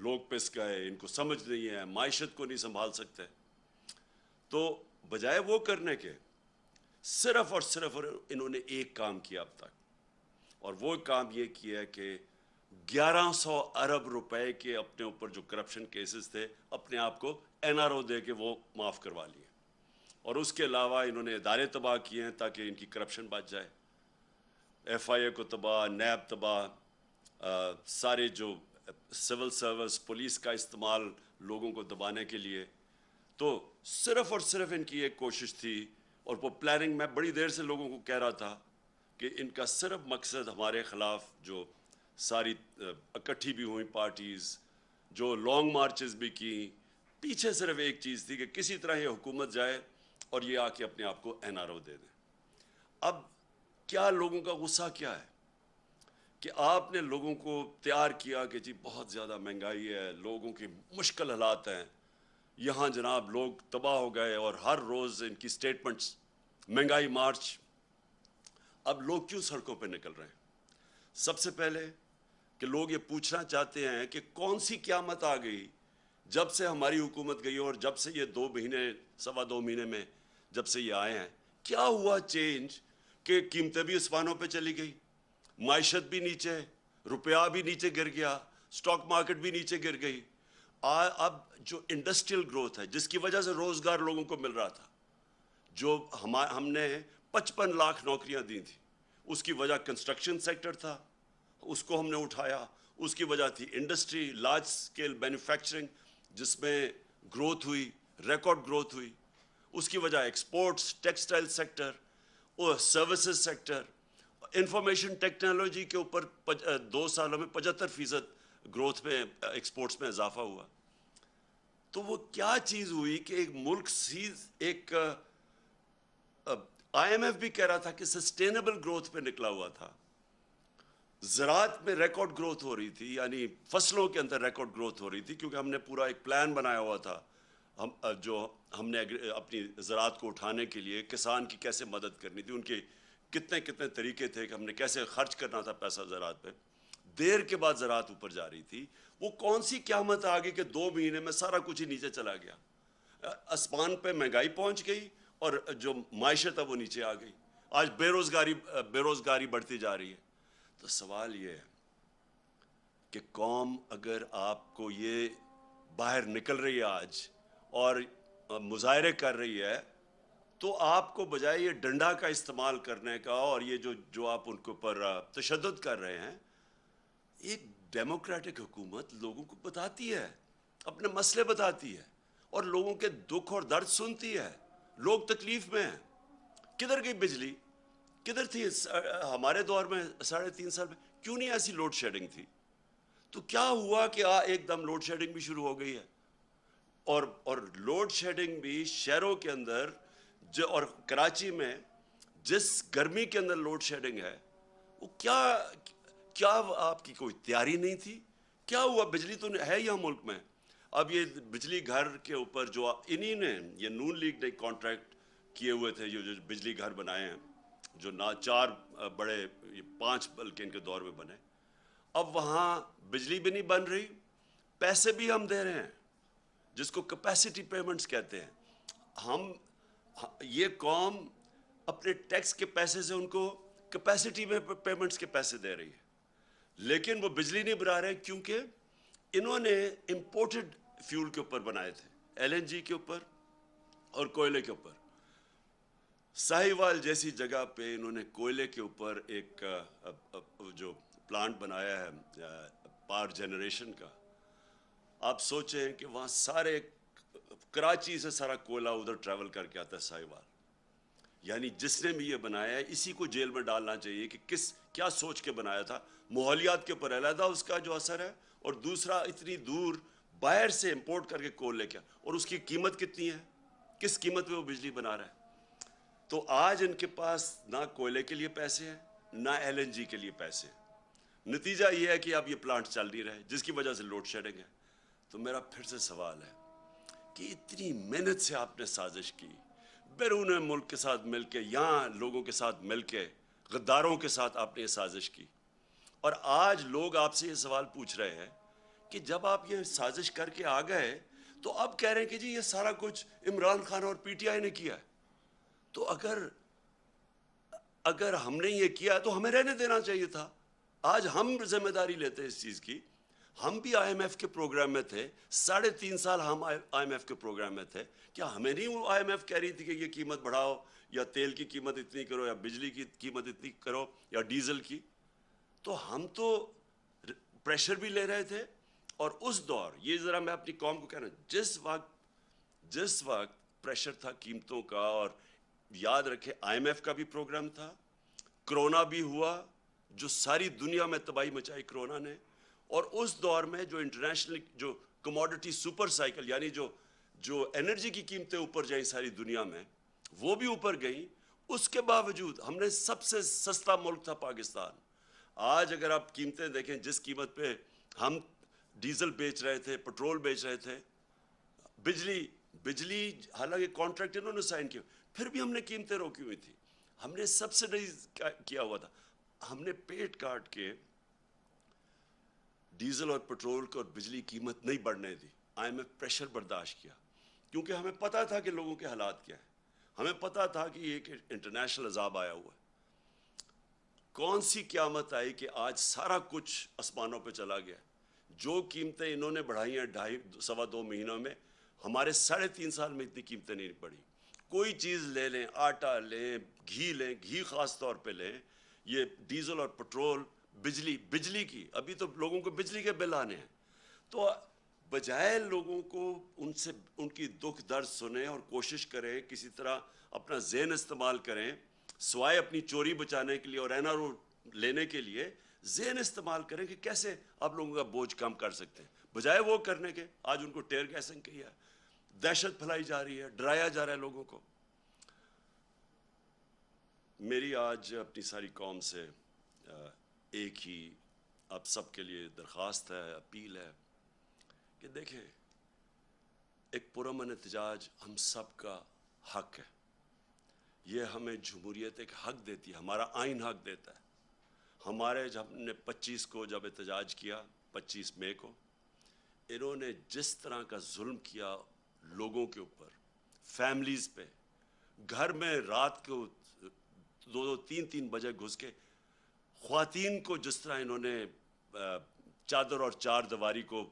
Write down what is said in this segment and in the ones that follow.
लोग पिस गए, इनको समझ नहीं है, माइशत को नहीं संभाल सकते। तो बजाय वो करने के सिर्फ और सिर्फ इन्होंने एक काम किया अब तक, और वो काम ये किया है कि 1100 अरब रुपए के अपने ऊपर जो करप्शन केसेस थे, अपने आप को एनआरओ दे के वो माफ़ करवा लिए। और उसके अलावा इन्होंने इदारे तबाह किए हैं ताकि इनकी करप्शन बच जाए। एफआईए को तबाह, नैब तबाह, सारे जो सिविल सर्विस, पुलिस का इस्तेमाल लोगों को दबाने के लिए। तो सिर्फ और सिर्फ इनकी एक कोशिश थी, और वो प्लानिंग मैं बड़ी देर से लोगों को कह रहा था कि इनका सिर्फ मकसद हमारे ख़िलाफ़ जो सारी इकट्ठी भी हुई पार्टीज़, जो लॉन्ग मार्चेस भी की, पीछे सिर्फ एक चीज़ थी कि किसी तरह ये हुकूमत जाए और ये आके अपने आप को एनआरओ दे दें। अब क्या लोगों का गुस्सा क्या है कि आपने लोगों को तैयार किया कि जी बहुत ज़्यादा महंगाई है, लोगों की मुश्किल हालात हैं, यहाँ जनाब लोग तबाह हो गए, और हर रोज़ इनकी स्टेटमेंट्स, महंगाई मार्च। अब लोग क्यों सड़कों पे निकल रहे हैं? सबसे पहले कि लोग ये पूछना चाहते हैं कि कौन सी क़यामत आ गई जब से हमारी हुकूमत गई, और जब से ये 2 महीने, सवा 2 महीने में जब से ये आए हैं, क्या हुआ चेंज कि कीमतें भी आसमानों पे चली गई, माइशत भी नीचे, रुपया भी नीचे गिर गया, स्टॉक मार्केट भी नीचे गिर गई। अब जो इंडस्ट्रियल ग्रोथ है, जिसकी वजह से रोज़गार लोगों को मिल रहा था, जो हमने 55 लाख नौकरियां दी थी, उसकी वजह कंस्ट्रक्शन सेक्टर था, उसको हमने उठाया। उसकी वजह थी इंडस्ट्री, लार्ज स्केल मैन्युफैक्चरिंग, जिसमें ग्रोथ हुई, रिकॉर्ड ग्रोथ हुई। उसकी वजह एक्सपोर्ट्स, टेक्सटाइल सेक्टर और सर्विसेज सेक्टर, इंफॉर्मेशन टेक्नोलॉजी के ऊपर 2 सालों में 75% ग्रोथ में, एक्सपोर्ट्स में इजाफा हुआ। तो वो क्या चीज़ हुई कि एक मुल्क एक IMF भी कह रहा था कि सस्टेनेबल ग्रोथ पे निकला हुआ था, ज़राअत में रिकॉर्ड ग्रोथ हो रही थी, यानी फसलों के अंदर रिकॉर्ड ग्रोथ हो रही थी, क्योंकि हमने पूरा एक प्लान बनाया हुआ था। हमने अपनी ज़राअत को उठाने के लिए किसान की कैसे मदद करनी थी, उनके कितने कितने तरीके थे कि हमने कैसे खर्च करना था पैसा ज़राअत पे। देर के बाद ज़राअत ऊपर जा रही थी। वो कौन सी क़यामत आ गई कि 2 महीने में सारा कुछ ही नीचे चला गया। आसमान पे महंगाई पहुंच गई और जो माइशत है वो नीचे आ गई। आज बेरोज़गारी बढ़ती जा रही है। तो सवाल ये है कि कौम अगर आपको ये बाहर निकल रही है आज और मुजाहरे कर रही है, तो आपको बजाय ये डंडा का इस्तेमाल करने का और ये जो आप उनके ऊपर तशद्दुद कर रहे हैं, एक डेमोक्रेटिक हुकूमत लोगों को बताती है, अपने मसले बताती है और लोगों के दुख और दर्द सुनती है। लोग तकलीफ में हैं। किधर गई बिजली? किधर थी हमारे दौर में 3.5 साल में? क्यों नहीं ऐसी लोड शेडिंग थी? तो क्या हुआ कि एकदम लोड शेडिंग भी शुरू हो गई है? और लोड शेडिंग भी शहरों के अंदर और कराची में जिस गर्मी के अंदर लोड शेडिंग है, वो क्या आपकी कोई तैयारी नहीं थी? क्या हुआ? बिजली तो है यहाँ मुल्क में। अब ये बिजली घर के ऊपर जो इन्हीं ने, ये नून लीग ने कॉन्ट्रैक्ट किए हुए थे, जो बिजली घर बनाए हैं, जो ना 4 बड़े, 5 बल्कि इनके दौर में बने। अब वहाँ बिजली भी नहीं बन रही, पैसे भी हम दे रहे हैं, जिसको कैपेसिटी पेमेंट्स कहते हैं। ये कौम अपने टैक्स के पैसे से उनको कैपेसिटी में पेमेंट्स के पैसे दे रही है, लेकिन वो बिजली नहीं बना रहे, क्योंकि इन्होंने इंपोर्टेड फ्यूल के ऊपर बनाए थे, LNG के ऊपर और कोयले के ऊपर। साहिवाल जैसी जगह पे इन्होंने कोयले के ऊपर एक जो प्लांट बनाया है पावर जनरेशन का। आप सोचें कि वहाँ सारे कराची से सारा कोयला उधर ट्रैवल करके आता है साहिवाल। यानी जिसने भी ये बनाया है, इसी को जेल में डालना चाहिए कि क्या सोच के बनाया था। माहौलियात के ऊपर अलहदा उसका जो असर है, और दूसरा इतनी दूर बाहर से इंपोर्ट करके कोल लेके, और उसकी कीमत कितनी है, किस कीमत पे वो बिजली बना रहा है। तो आज इनके पास ना कोयले के लिए पैसे हैं, ना LNG के लिए पैसे हैं। नतीजा ये है कि अब ये प्लांट चल नहीं रहे, जिसकी वजह से लोड शेडिंग है। तो मेरा फिर से सवाल है कि इतनी मेहनत से आपने साजिश की, बैरून मुल्क के साथ मिलके, यहाँ लोगों के साथ मिलके, गद्दारों के साथ आपने ये साजिश की, और आज लोग आपसे ये सवाल पूछ रहे हैं کہ جب آپ یہ سازش کر کے آ گئے تو اب کہہ رہے ہیں کہ جی یہ سارا کچھ عمران خان اور پی ٹی آئی نے کیا ہے. تو اگر ہم نے یہ کیا تو ہمیں رہنے دینا چاہیے تھا. آج ہم ذمہ داری لیتے ہیں اس چیز کی. ہم بھی آئی ایم ایف کے پروگرام میں تھے, 3.5 سال ہم آئی ایم ایف کے پروگرام میں تھے. کیا ہمیں نہیں وہ آئی ایم ایف کہہ رہی تھی کہ یہ قیمت بڑھاؤ, یا تیل کی قیمت اتنی کرو, یا بجلی کی قیمت اتنی کرو, یا ڈیزل کی؟ تو ہم تو پریشر بھی لے رہے تھے. اور اس دور, یہ ذرا میں اپنی قوم کو کہہ رہا ہوں, جس وقت پریشر تھا قیمتوں کا, اور یاد رکھے آئی ایم ایف کا بھی پروگرام تھا, کرونا بھی ہوا جو ساری دنیا میں تباہی مچائی کرونا نے, اور اس دور میں جو انٹرنیشنل جو کموڈٹی سپر سائیکل, یعنی جو انرجی کی قیمتیں اوپر جائیں ساری دنیا میں, وہ بھی اوپر گئیں. اس کے باوجود ہم نے سب سے سستا ملک تھا پاکستان. آج اگر آپ قیمتیں دیکھیں, جس قیمت پہ ہم ڈیزل بیچ رہے تھے, پٹرول بیچ رہے تھے, بجلی حالانکہ کانٹریکٹ انہوں نے سائن کیا, پھر بھی ہم نے قیمتیں روکی ہوئی تھی. ہم نے سبسڈائز کیا ہوا تھا. ہم نے پیٹ کاٹ کے ڈیزل اور پٹرول کو اور بجلی قیمت نہیں بڑھنے دی. آئی ایم ایف پریشر برداشت کیا, کیونکہ ہمیں پتا تھا کہ لوگوں کے حالات کیا ہیں. ہمیں پتا تھا کہ یہ ایک انٹرنیشنل عذاب آیا ہوا ہے. کون سی قیامت آئی کہ آج سارا کچھ آسمانوں پہ چلا گیا. جو قیمتیں انہوں نے بڑھائی ہیں 2.5 مہینوں میں, ہمارے 3.5 سال میں اتنی قیمتیں نہیں بڑھی. کوئی چیز لے لیں, آٹا لیں, گھی لیں, گھی خاص طور پہ لیں, یہ ڈیزل اور پٹرول, بجلی کی, ابھی تو لوگوں کو بجلی کے بل آنے ہیں. تو بجائے لوگوں کو ان کی دکھ درد سنیں اور کوشش کریں کسی طرح اپنا ذہن استعمال کریں, سوائے اپنی چوری بچانے کے لیے اور این آر او لینے کے لیے, ذہن استعمال کریں کہ کیسے آپ لوگوں کا بوجھ کم کر سکتے ہیں. بجائے وہ کرنے کے, آج ان کو ٹیئر گیسنگ کی ہے, دہشت پھیلائی جا رہی ہے, ڈرایا جا رہا ہے لوگوں کو. میری آج اپنی ساری قوم سے ایک ہی آپ سب کے لیے درخواست ہے, اپیل ہے کہ دیکھیں, ایک پرامن احتجاج ہم سب کا حق ہے. یہ ہمیں جمہوریت ایک حق دیتی ہے, ہمارا آئین حق دیتا ہے. ہمارے جب ہم نے 25 کو جب احتجاج کیا, 25 مئی کو, انہوں نے جس طرح کا ظلم کیا لوگوں کے اوپر, فیملیز پہ, گھر میں رات کو 2-3 بجے گھس کے خواتین کو جس طرح انہوں نے چادر اور چار دیواری کو,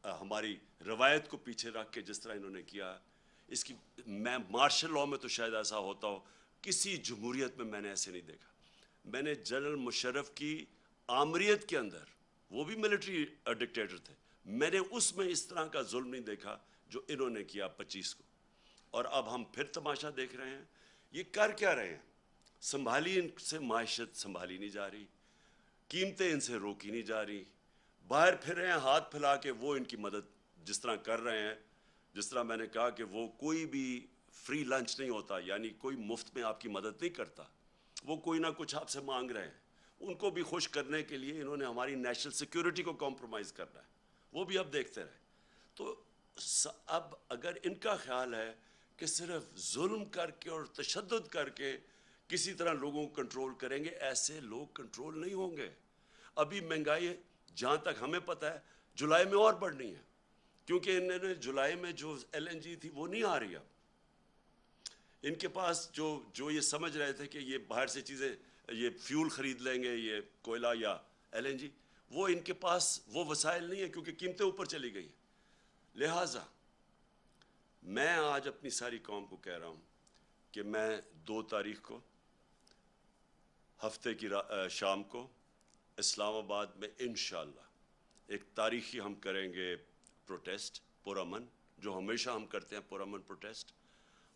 ہماری روایت کو پیچھے رکھ کے جس طرح انہوں نے کیا, اس کی میں مارشل لاء میں تو شاید ایسا ہوتا ہو, کسی جمہوریت میں میں نے ایسے نہیں دیکھا. میں نے جنرل مشرف کی آمریت کے اندر, وہ بھی ملٹری ڈکٹیٹر تھے, میں نے اس میں اس طرح کا ظلم نہیں دیکھا جو انہوں نے کیا 25 کو. اور اب ہم پھر تماشا دیکھ رہے ہیں. یہ کر کیا رہے ہیں؟ سنبھالی ان سے معیشت سنبھالی نہیں جا رہی, قیمتیں ان سے روکی نہیں جا رہی, باہر پھر رہے ہیں ہاتھ پھیلا کے. وہ ان کی مدد جس طرح کر رہے ہیں, جس طرح میں نے کہا کہ وہ کوئی بھی فری لنچ نہیں ہوتا, یعنی کوئی مفت میں آپ کی مدد نہیں کرتا, وہ کوئی نہ کچھ آپ سے مانگ رہے ہیں. ان کو بھی خوش کرنے کے لیے انہوں نے ہماری نیشنل سیکیورٹی کو کمپرومائز کرنا ہے, وہ بھی اب دیکھتے رہے. تو اب اگر ان کا خیال ہے کہ صرف ظلم کر کے اور تشدد کر کے کسی طرح لوگوں کو کنٹرول کریں گے, ایسے لوگ کنٹرول نہیں ہوں گے. ابھی مہنگائی جہاں تک ہمیں پتہ ہے جولائی میں اور بڑھنی ہے, کیونکہ انہوں نے جولائی میں جو ایل این جی تھی وہ نہیں آ رہی. اب ان کے پاس جو یہ سمجھ رہے تھے کہ یہ باہر سے چیزیں, یہ فیول خرید لیں گے, یہ کوئلہ یا ایل این جی, وہ ان کے پاس وہ وسائل نہیں ہے, کیونکہ قیمتیں اوپر چلی گئی ہیں. لہٰذا میں آج اپنی ساری قوم کو کہہ رہا ہوں کہ میں 2 تاریخ کو ہفتے کی شام کو اسلام آباد میں انشاءاللہ ایک تاریخی ہم کریں گے پروٹیسٹ, پرامن, جو ہمیشہ ہم کرتے ہیں پرامن پروٹیسٹ.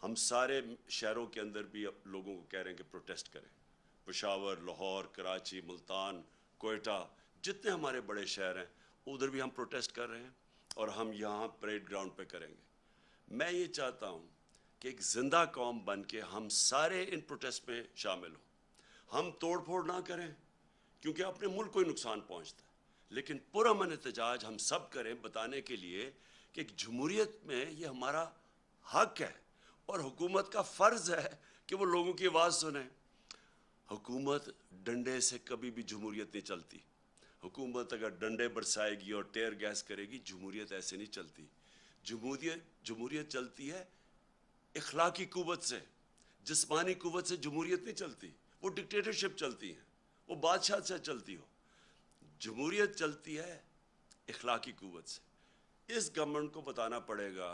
ہم سارے شہروں کے اندر بھی لوگوں کو کہہ رہے ہیں کہ پروٹیسٹ کریں, پشاور, لاہور, کراچی, ملتان, کوئٹہ, جتنے ہمارے بڑے شہر ہیں ادھر بھی ہم پروٹیسٹ کر رہے ہیں, اور ہم یہاں پریڈ گراؤنڈ پہ کریں گے. میں یہ چاہتا ہوں کہ ایک زندہ قوم بن کے ہم سارے ان پروٹیسٹ میں شامل ہوں. ہم توڑ پھوڑ نہ کریں کیونکہ اپنے ملک کو ہی نقصان پہنچتا ہے, لیکن پرامن احتجاج ہم سب کریں بتانے کے لیے کہ ایک جمہوریت میں یہ ہمارا حق ہے, اور حکومت کا فرض ہے کہ وہ لوگوں کی آواز سنیں. حکومت ڈنڈے سے کبھی بھی جمہوریت نہیں چلتی. हुकूमत अगर डंडे बरसाएगी और टेयर गैस करेगी, जमहूरियत ऐसे नहीं चलती। जमहूरियत चलती है इखलाकी कुव्वत से, जिस्मानी कुव्वत से जमहूरियत नहीं चलती, वो डिक्टेटरशिप चलती है, वो बादशाह से चलती हो। जमहूरियत चलती है इखलाकी कुव्वत से। इस गवर्नमेंट को बताना पड़ेगा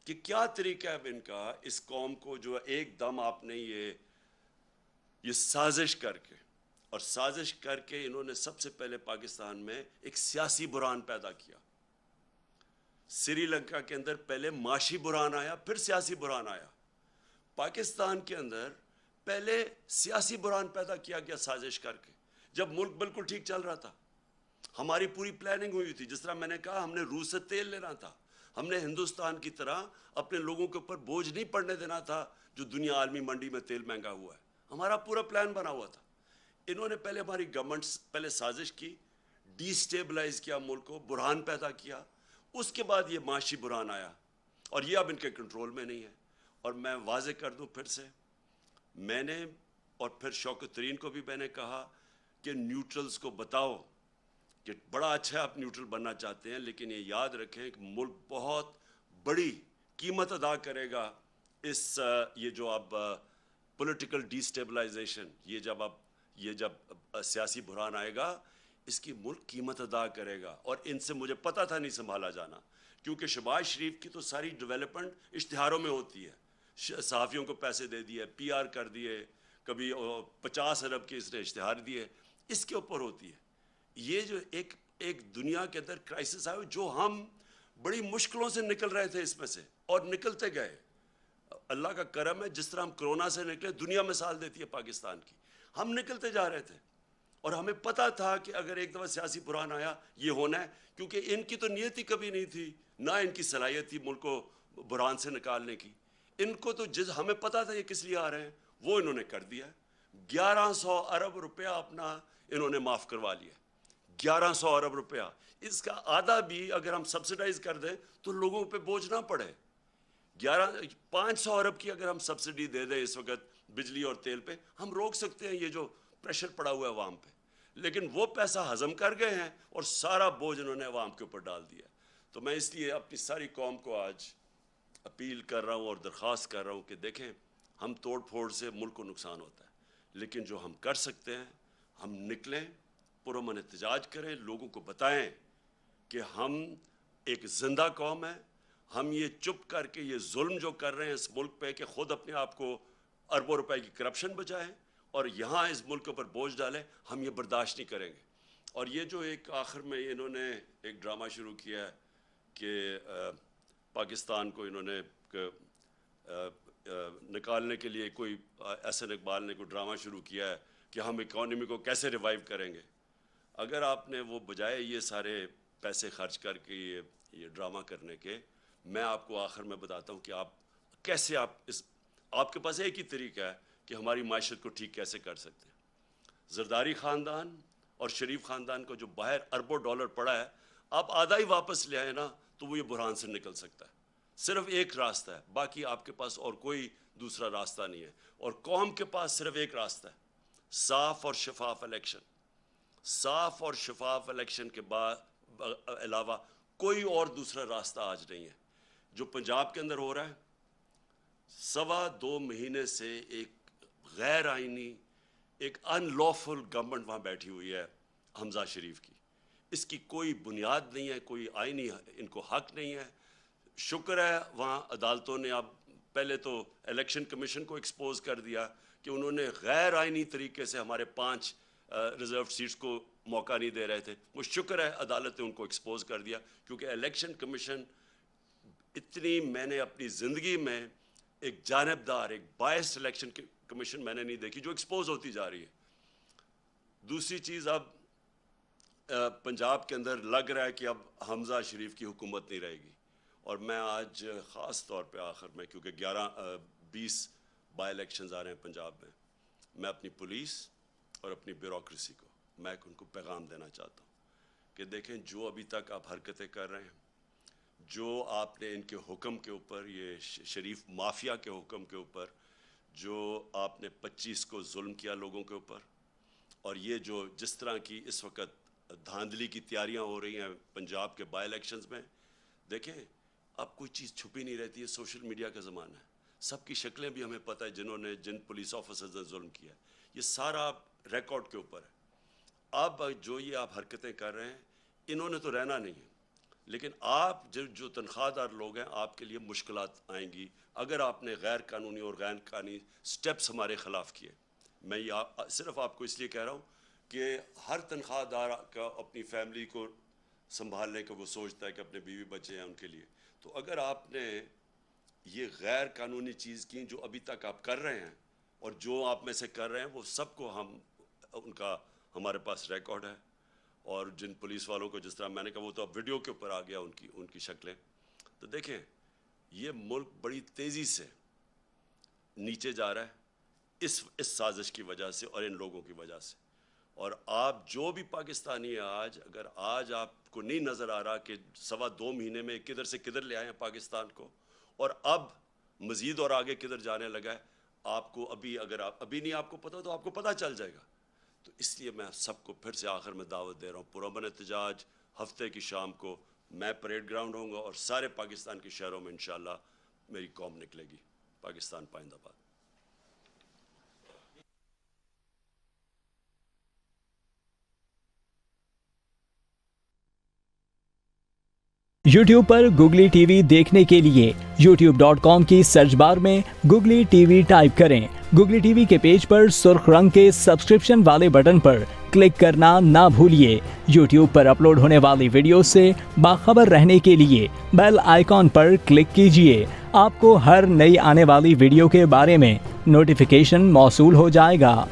कि क्या तरीका है इनका इस कौम को, जो एकदम आपने ये साजिश करके, और साजिश करके इन्होंने सबसे पहले पाकिस्तान में एक सियासी बुरान पैदा किया। श्रीलंका के अंदर पहले माशी बुरान आया, फिर सियासी बुरान आया। पाकिस्तान के अंदर पहले सियासी बुरान पैदा किया गया साजिश करके, जब मुल्क बिल्कुल ठीक चल रहा था। हमारी पूरी प्लानिंग हुई थी, जिस तरह मैंने कहा हमने रूस से तेल लेना था, हमने हिंदुस्तान की तरह अपने लोगों के ऊपर बोझ नहीं पड़ने देना था जो दुनिया आलमी मंडी में तेल महंगा हुआ है। हमारा पूरा प्लान बना हुआ था। इन्होंने पहले हमारी गवर्नमेंट पहले साजिश की, डिस्टेबलाइज किया मुल्क को, बुरहान पैदा किया, उसके बाद ये माशी बुरहान आया और ये अब इनके कंट्रोल में नहीं है। और मैं वाजे कर दूं फिर से, मैंने और फिर शौकत तरीन को भी मैंने कहा कि न्यूट्रल्स को बताओ कि बड़ा अच्छा आप न्यूट्रल बनना चाहते हैं, लेकिन ये याद रखें कि मुल्क बहुत बड़ी कीमत अदा करेगा इस ये जो अब पॉलिटिकल डिस्टेबलाइजेशन, ये जब सियासी बुरहान आएगा, इसकी मुल्क कीमत अदा करेगा। और इनसे मुझे पता था नहीं संभाला जाना, क्योंकि शहबाज शरीफ की तो सारी डेवलपमेंट इश्तिहारों में होती है। सहाफ़ियों को पैसे दे दिए, PR कर दिए, कभी 50 अरब के इसने इश्तिहार दिए, इसके ऊपर होती है। ये जो एक दुनिया के अंदर क्राइसिस आया, जो हम बड़ी मुश्किलों से निकल रहे थे इसमें से, और निकलते गए। अल्लाह का करम है, जिस तरह हम कोरोना से निकले, दुनिया मिसाल देती है पाकिस्तान की। हम निकलते जा रहे थे और हमें पता था कि अगर एक दफ़ा सियासी बुरहान आया ये होना है, क्योंकि इनकी तो नीयत ही कभी नहीं थी, ना इनकी सलाहियत थी मुल्क को बुरहान से निकालने की। इनको तो हमें पता था ये किस लिए आ रहे हैं, वो इन्होंने कर दिया। 1100 अरब रुपया अपना इन्होंने माफ़ करवा लिया। 1100 अरब रुपया, इसका आधा भी अगर हम सब्सिडाइज कर दें तो लोगों पे बोझ ना पड़े। 500 अरब की अगर हम सब्सिडी दे दें इस वक्त बिजली और तेल पे, हम रोक सकते हैं ये जो प्रेशर पड़ा हुआ है अवाम पे। लेकिन वो पैसा हजम कर गए हैं और सारा बोझ इन्होंने अवाम के ऊपर डाल दिया। तो मैं इसलिए अपनी सारी कौम को आज अपील कर रहा हूँ और दरख्वास्त कर रहा हूँ कि देखें, हम तोड़ फोड़ से मुल्क को नुकसान होता है, लेकिन जो हम कर सकते हैं, हम निकलें, पुरअमन एहतजाज करें, लोगों को बताएं कि हम एक जिंदा कौम है। हम ये चुप करके ये जुल्म जो कर रहे हैं इस मुल्क पे, कि खुद अपने आप को अरबों रुपए की करप्शन बचाएं और यहाँ इस मुल्क के ऊपर बोझ डालें, हम ये बर्दाश्त नहीं करेंगे। और ये जो एक आखिर में इन्होंने एक ड्रामा शुरू किया है कि पाकिस्तान को इन्होंने निकालने के लिए कोई एहसन इकबाल ने कोई ड्रामा शुरू किया है कि हम इकॉनमी को कैसे रिवाइव करेंगे। अगर आपने वो बजाय ये सारे पैसे खर्च करके ये ड्रामा करने के, मैं आपको आखिर में बताता हूँ कि आप कैसे आपके पास एक ही तरीका है कि हमारी माशरत को ठीक कैसे कर सकते हैं। जरदारी ख़ानदान और शरीफ ख़ानदान को जो बाहर अरबों डॉलर पड़ा है, आप आधा ही वापस ले आए ना, तो वो ये बुरहान से निकल सकता है। सिर्फ एक रास्ता है, बाकी आपके पास और कोई दूसरा रास्ता नहीं है। और कौम के पास सिर्फ एक रास्ता है, साफ और शफाफ इलेक्शन। साफ और शफाफ इलेक्शन के बाद अलावा कोई और दूसरा रास्ता आज नहीं है। जो पंजाब के अंदर हो रहा है, 2.25 महीने से एक गैर आइनी, एक अनलॉफुल गवर्नमेंट वहाँ बैठी हुई है हमजा शरीफ की। इसकी कोई बुनियाद नहीं है, कोई आइनी इनको हक नहीं है। शुक्र है वहाँ अदालतों ने अब पहले तो इलेक्शन कमीशन को एक्सपोज कर दिया कि उन्होंने गैर आइनी तरीके से हमारे 5 रिजर्व सीट्स को मौका नहीं दे रहे थे। वो शुक्र है अदालत ने उनको एक्सपोज कर दिया, क्योंकि इलेक्शन कमीशन इतनी, मैंने अपनी ज़िंदगी में एक जानबदार, एक बायस्ड इलेक्शन कमीशन मैंने नहीं देखी जो एक्सपोज होती जा रही है। दूसरी चीज़, अब पंजाब के अंदर लग रहा है कि अब हमजा शरीफ की हुकूमत नहीं रहेगी। और मैं आज ख़ास तौर पे आखिर में, क्योंकि 20 बाई इलेक्शंस आ रहे हैं पंजाब में, मैं अपनी पुलिस और अपनी ब्यूरोक्रेसी को मैं उनको पैगाम देना चाहता हूँ कि देखें, जो अभी तक आप हरकतें कर रहे हैं, जो आपने इनके हुक्म के ऊपर, ये शरीफ माफिया के हुक्म के ऊपर जो आपने 25 को जुल्म किया लोगों के ऊपर, और ये जो जिस तरह की इस वक्त دھاندلی کی تیاریاں ہو رہی ہیں پنجاب کے بائی الیکشنز میں. دیکھیں اب کوئی چیز چھپی نہیں رہتی ہے, سوشل میڈیا کا زمانہ ہے, سب کی شکلیں بھی ہمیں پتہ ہے جن پولیس آفیسرز نے ظلم کیا ہے, یہ سارا ریکارڈ کے اوپر ہے. اب جو یہ آپ حرکتیں کر رہے ہیں انہوں نے تو رہنا نہیں ہے, لیکن آپ جو تنخواہ دار لوگ ہیں آپ کے لیے مشکلات آئیں گی اگر آپ نے غیر قانونی اور غیر قانونی سٹیپس ہمارے خلاف کیے. میں یہ صرف آپ کو اس لیے کہہ رہا ہوں کہ ہر تنخواہ دار کا اپنی فیملی کو سنبھالنے کا وہ سوچتا ہے کہ اپنے بیوی بچے ہیں ان کے لیے. تو اگر آپ نے یہ غیر قانونی چیز کی جو ابھی تک آپ کر رہے ہیں اور جو آپ میں سے کر رہے ہیں وہ سب کو ان کا ہمارے پاس ریکارڈ ہے. اور جن پولیس والوں کو جس طرح میں نے کہا وہ تو اب ویڈیو کے اوپر آ گیا ان کی شکلیں. تو دیکھیں یہ ملک بڑی تیزی سے نیچے جا رہا ہے اس سازش کی وجہ سے اور ان لوگوں کی وجہ سے. اور آپ جو بھی پاکستانی ہیں اگر آج آپ کو نہیں نظر آ رہا کہ 2.25 مہینے میں کدھر سے کدھر لے آئے ہیں پاکستان کو اور اب مزید اور آگے کدھر جانے لگا ہے, آپ کو اگر ابھی نہیں آپ کو پتہ تو آپ کو پتہ چل جائے گا. تو اس لیے میں سب کو پھر سے آخر میں دعوت دے رہا ہوں, پرامن احتجاج ہفتے کی شام کو میں پریڈ گراؤنڈ ہوں گا اور سارے پاکستان کے شہروں میں انشاءاللہ میری قوم نکلے گی. پاکستان پائندہ باد. یوٹیوب پر گوگلی ٹی وی دیکھنے کے لیے youtube.com کی سرچ بار میں گوگلی ٹی وی ٹائپ کریں. گوگلی ٹی وی کے پیج پر سرخ رنگ کے سبسکرپشن والے بٹن پر کلک کرنا نہ بھولیے. یوٹیوب پر اپلوڈ ہونے والی ویڈیو سے باخبر رہنے کے لیے بیل آئیکن پر کلک کیجیے. آپ کو ہر نئی آنے والی ویڈیو کے بارے میں نوٹیفیکیشن موصول ہو جائے گا.